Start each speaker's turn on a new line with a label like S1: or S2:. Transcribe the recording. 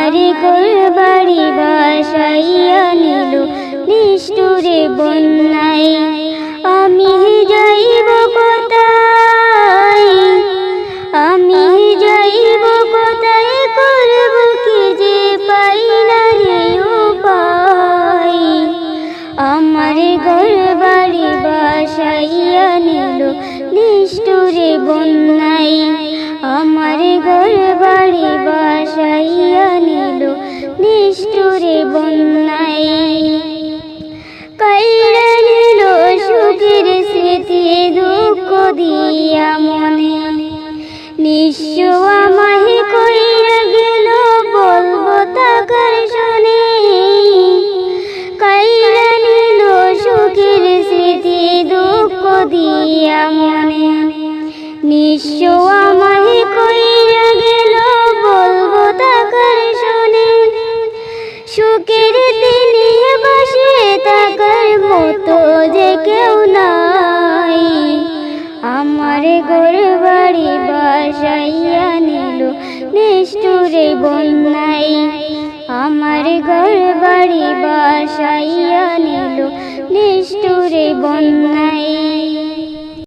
S1: আমার ঘরবাড়ি ভাসাইয়া নিল নিষ্ঠুরে বন্যায়। আমি যাইব কোথায়, আমি যাইব কোথায়, করব কি যে পাই না রে উপায়। আমার ঘরবাড়ি ভাসাইয়া নিল নিষ্ঠুরে বন্যায়। আমার ঘরবাড়ি ভাসাইয়া নিল নিষ্ঠুরে বন্যায়। কাইড়া নিল সুখের স্মৃতি দুঃখ দিয়া মনে, নিঃস্ব আমায় কইরা গেল বলবো তাকার শোনে। কাইড়া নিল সুখের স্মৃতি দুঃখ দিয়া মনে, নিঃস্ব আমায় কইরা গেল বলবো তাকার শোনে। সুখের দিনে বসে থাকার মতো যে কেউ নাই। আমার ঘরবাড়ি ভাসাইয়া নিল নিষ্ঠুরে বন্যায়। আমার ঘরবাড়ি ভাসাইয়া নিল নিষ্ঠুরে বন্যায়।